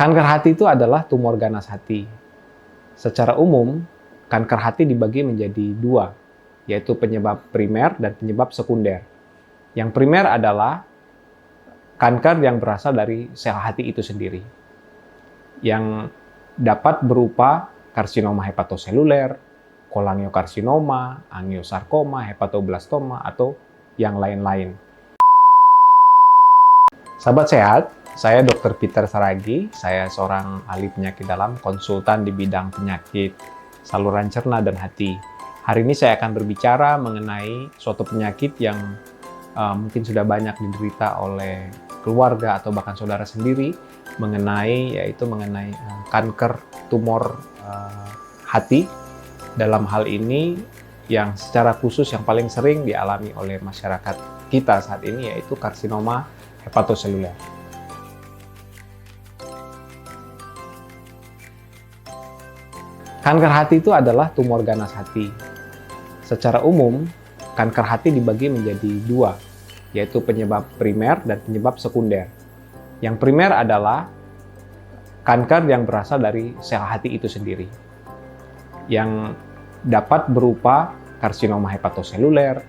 Kanker hati itu adalah tumor ganas hati. Secara umum, kanker hati dibagi menjadi dua, yaitu penyebab primer dan penyebab sekunder. Yang primer adalah kanker yang berasal dari sel hati itu sendiri, yang dapat berupa karsinoma hepatoseluler, kolangiokarsinoma, angiosarkoma, hepatoblastoma, atau yang lain-lain. Sahabat sehat, saya Dr. Peter Saragi, saya seorang ahli penyakit dalam, konsultan di bidang penyakit saluran cerna dan hati. Hari ini saya akan berbicara mengenai suatu penyakit yang mungkin sudah banyak diderita oleh keluarga atau bahkan saudara sendiri, yaitu mengenai kanker tumor hati. Dalam hal ini yang secara khusus yang paling sering dialami oleh masyarakat kita saat ini yaitu karsinoma hepatoseluler. Kanker hati itu adalah tumor ganas hati. Secara umum, kanker hati dibagi menjadi dua, yaitu penyebab primer dan penyebab sekunder. Yang primer adalah kanker yang berasal dari sel hati itu sendiri, yang dapat berupa karsinoma hepatoseluler,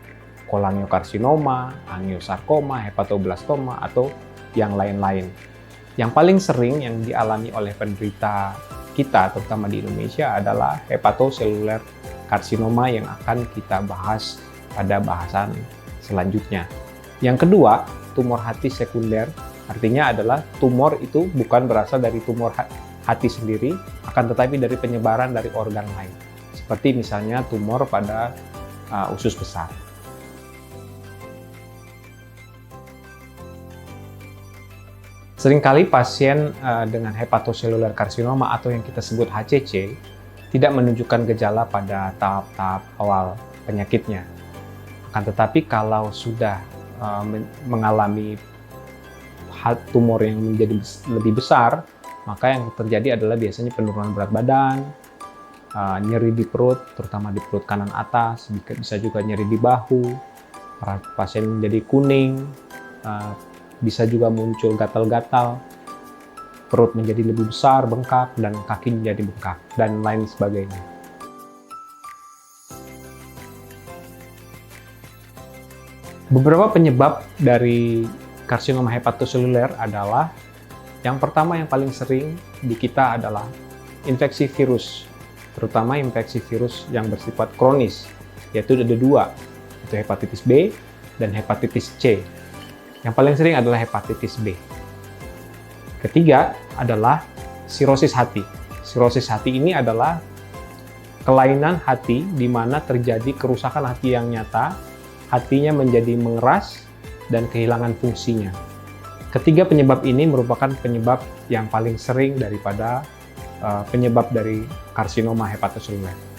kolangiokarsinoma, angiosarkoma, hepatoblastoma, atau yang lain-lain. Yang paling sering yang dialami oleh penderita kita, terutama di Indonesia, adalah hepatoseluler karsinoma yang akan kita bahas pada bahasan selanjutnya. Yang kedua, tumor hati sekunder, artinya adalah tumor itu bukan berasal dari tumor hati sendiri, akan tetapi dari penyebaran dari organ lain, seperti misalnya tumor pada usus besar. Seringkali pasien dengan hepatoseluler karsinoma atau yang kita sebut HCC tidak menunjukkan gejala pada tahap-tahap awal penyakitnya. Akan tetapi kalau sudah mengalami tumor yang menjadi lebih besar, maka yang terjadi adalah biasanya penurunan berat badan, nyeri di perut, terutama di perut kanan atas, bisa juga nyeri di bahu, pasien menjadi kuning, bisa juga muncul gatal-gatal, perut menjadi lebih besar, bengkak, dan kaki menjadi bengkak, dan lain sebagainya. Beberapa penyebab dari karsinoma hepatoseluler adalah, yang pertama yang paling sering di kita adalah infeksi virus, terutama infeksi virus yang bersifat kronis, yaitu ada dua, yaitu hepatitis B dan hepatitis C. Yang paling sering adalah hepatitis B. Ketiga adalah sirosis hati. Sirosis hati ini adalah kelainan hati di mana terjadi kerusakan hati yang nyata, hatinya menjadi mengeras dan kehilangan fungsinya. Ketiga penyebab ini merupakan penyebab yang paling sering daripada penyebab dari karsinoma hepatoseluler.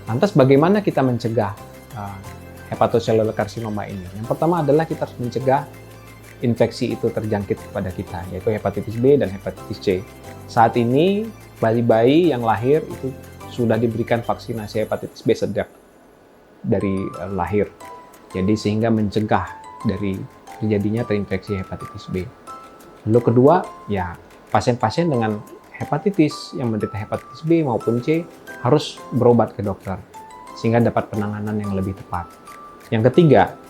Lantas bagaimana kita mencegah hepatoseluler karsinoma ini? Yang pertama adalah kita harus mencegah infeksi itu terjangkit kepada kita, yaitu hepatitis B dan hepatitis C. Saat ini bayi-bayi yang lahir itu sudah diberikan vaksinasi hepatitis B sejak dari lahir. Jadi sehingga mencegah dari terjadinya terinfeksi hepatitis B. Lalu kedua, ya pasien-pasien dengan hepatitis yang menderita hepatitis B maupun C harus berobat ke dokter sehingga dapat penanganan yang lebih tepat. Yang ketiga,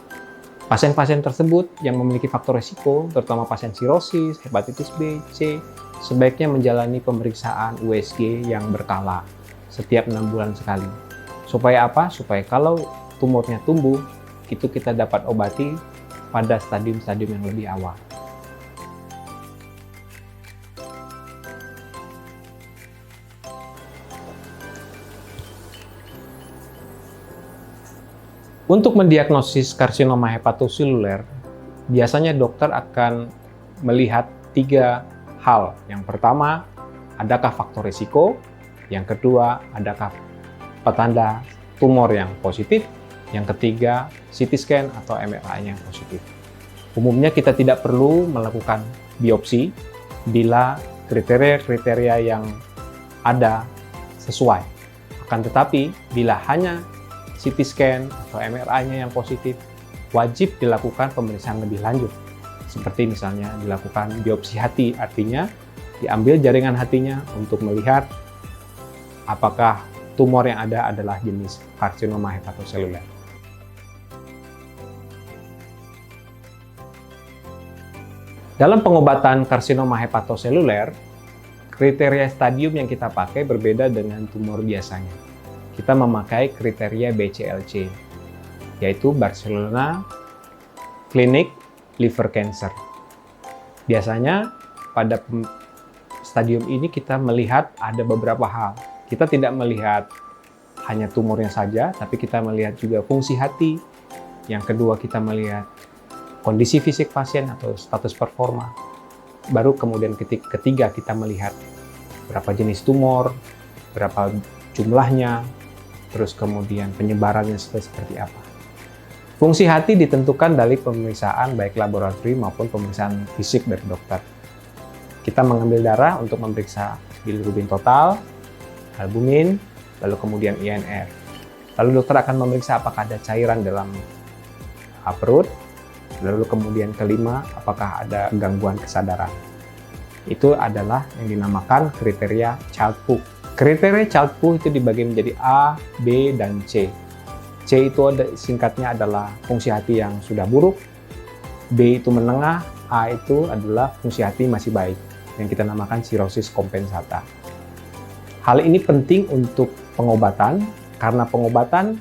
pasien-pasien tersebut yang memiliki faktor risiko, terutama pasien sirosis, hepatitis B, C, sebaiknya menjalani pemeriksaan USG yang berkala setiap 6 bulan sekali. Supaya apa? Supaya kalau tumornya tumbuh, itu kita dapat obati pada stadium-stadium yang lebih awal. Untuk mendiagnosis karsinoma hepatoseluler, biasanya dokter akan melihat 3 hal. Yang pertama, adakah faktor risiko? Yang kedua, adakah petanda tumor yang positif? Yang ketiga, CT scan atau MRI yang positif. Umumnya kita tidak perlu melakukan biopsi bila kriteria-kriteria yang ada sesuai. Akan tetapi, bila hanya CT scan atau MRI-nya yang positif, wajib dilakukan pemeriksaan lebih lanjut. Seperti misalnya dilakukan biopsi hati, artinya diambil jaringan hatinya untuk melihat apakah tumor yang ada adalah jenis karsinoma hepatoseluler. Dalam pengobatan karsinoma hepatoseluler, kriteria stadium yang kita pakai berbeda dengan tumor biasanya. Kita memakai kriteria BCLC, yaitu Barcelona Clinic Liver Cancer. Biasanya pada stadium ini kita melihat ada beberapa hal. Kita tidak melihat hanya tumornya saja, tapi kita melihat juga fungsi hati. Yang kedua, kita melihat kondisi fisik pasien atau status performa. Baru kemudian ketiga kita melihat berapa jenis tumor, berapa jumlahnya, terus kemudian penyebarannya seperti apa. Fungsi hati ditentukan dari pemeriksaan baik laboratorium maupun pemeriksaan fisik dari dokter. Kita mengambil darah untuk memeriksa bilirubin total, albumin, lalu kemudian INR. Lalu dokter akan memeriksa apakah ada cairan dalam perut, lalu kemudian kelima, apakah ada gangguan kesadaran. Itu adalah yang dinamakan kriteria Child-Pugh. Kriteria Child-Pugh itu dibagi menjadi A, B, dan C. C itu singkatnya adalah fungsi hati yang sudah buruk, B itu menengah, A itu adalah fungsi hati masih baik, yang kita namakan sirosis kompensata. Hal ini penting untuk pengobatan, karena pengobatan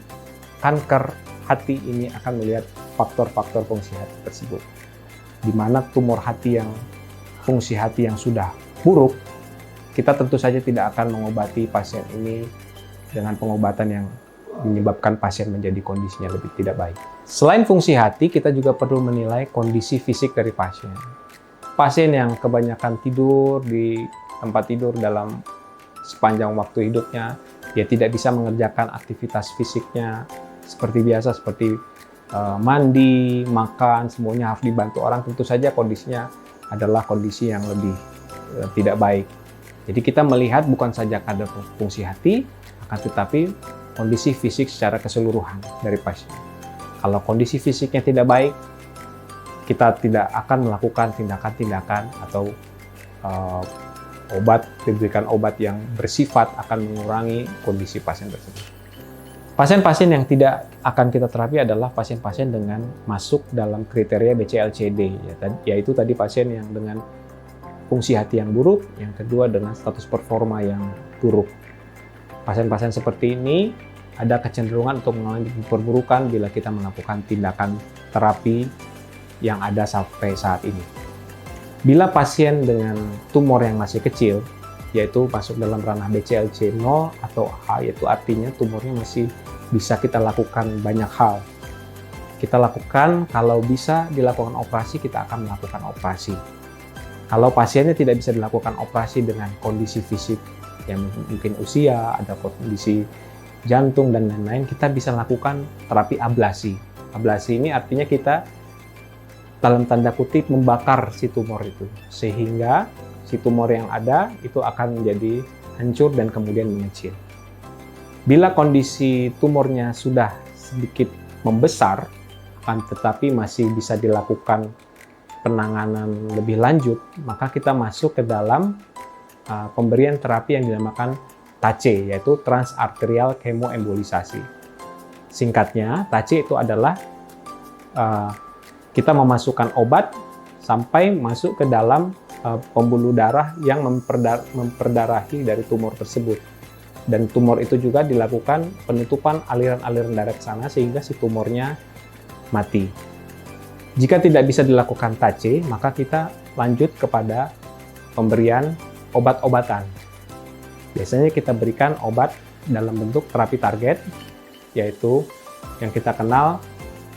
kanker hati ini akan melihat faktor-faktor fungsi hati tersebut. Di mana tumor hati yang fungsi hati yang sudah buruk, kita tentu saja tidak akan mengobati pasien ini dengan pengobatan yang menyebabkan pasien menjadi kondisinya lebih tidak baik. Selain fungsi hati, kita juga perlu menilai kondisi fisik dari pasien. Pasien yang kebanyakan tidur di tempat tidur dalam sepanjang waktu hidupnya, dia tidak bisa mengerjakan aktivitas fisiknya seperti biasa, seperti mandi, makan, semuanya harus dibantu orang, tentu saja kondisinya adalah kondisi yang lebih tidak baik. Jadi kita melihat bukan saja kadar fungsi hati, akan tetapi kondisi fisik secara keseluruhan dari pasien. Kalau kondisi fisiknya tidak baik, kita tidak akan melakukan tindakan-tindakan atau diberikan obat yang bersifat akan mengurangi kondisi pasien tersebut. Pasien-pasien yang tidak akan kita terapi adalah pasien-pasien dengan masuk dalam kriteria BCLCD, yaitu tadi pasien yang dengan fungsi hati yang buruk, yang kedua dengan status performa yang buruk. Pasien-pasien seperti ini ada kecenderungan untuk mengalami perburukan bila kita melakukan tindakan terapi yang ada sampai saat ini. Bila pasien dengan tumor yang masih kecil, yaitu masuk dalam ranah BCLC 0 atau A, yaitu artinya tumornya masih bisa kita lakukan banyak hal. Kita lakukan, kalau bisa dilakukan operasi, kita akan melakukan operasi. Kalau pasiennya tidak bisa dilakukan operasi dengan kondisi fisik yang mungkin usia, ada kondisi jantung dan lain-lain, kita bisa lakukan terapi ablasi. Ablasi ini artinya kita dalam tanda kutip membakar si tumor itu, sehingga si tumor yang ada itu akan menjadi hancur dan kemudian mengecil. Bila kondisi tumornya sudah sedikit membesar, akan tetapi masih bisa dilakukan penanganan lebih lanjut, maka kita masuk ke dalam pemberian terapi yang dinamakan TACE, yaitu transarterial chemoembolisasi. Singkatnya, TACE itu adalah kita memasukkan obat sampai masuk ke dalam pembuluh darah yang memperdarahi dari tumor tersebut. Dan tumor itu juga dilakukan penutupan aliran-aliran darah ke sana sehingga si tumornya mati. Jika tidak bisa dilakukan TACE, maka kita lanjut kepada pemberian obat-obatan. Biasanya kita berikan obat dalam bentuk terapi target, yaitu yang kita kenal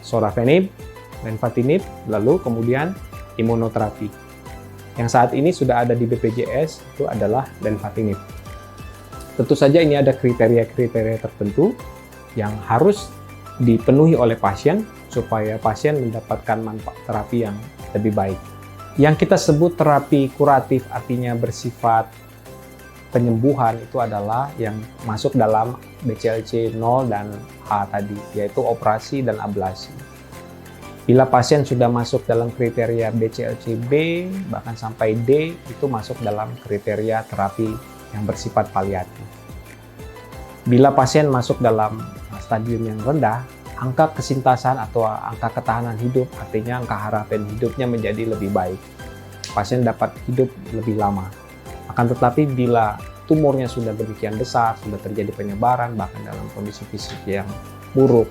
sorafenib, lenvatinib, lalu kemudian imunoterapi. Yang saat ini sudah ada di BPJS itu adalah lenvatinib. Tentu saja ini ada kriteria-kriteria tertentu yang harus dipenuhi oleh pasien supaya pasien mendapatkan manfaat terapi yang lebih baik. Yang kita sebut terapi kuratif artinya bersifat penyembuhan itu adalah yang masuk dalam BCLC 0 dan H tadi, yaitu operasi dan ablasi. Bila pasien sudah masuk dalam kriteria BCLC-B, bahkan sampai D, itu masuk dalam kriteria terapi yang bersifat paliatif. Bila pasien masuk dalam stadium yang rendah, angka kesintasan atau angka ketahanan hidup, artinya angka harapan hidupnya menjadi lebih baik. Pasien dapat hidup lebih lama. Akan tetapi bila tumornya sudah demikian besar, sudah terjadi penyebaran, bahkan dalam kondisi fisik yang buruk,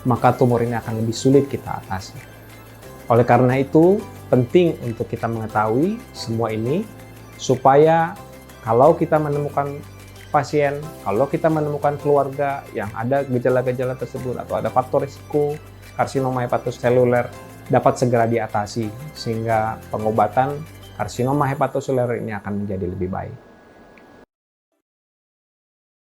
maka tumor ini akan lebih sulit kita atasi. Oleh karena itu, penting untuk kita mengetahui semua ini, supaya kalau kita menemukan pasien, kalau kita menemukan keluarga yang ada gejala-gejala tersebut atau ada faktor risiko karsinoma hepatoseluler, dapat segera diatasi, sehingga pengobatan karsinoma hepatoseluler ini akan menjadi lebih baik.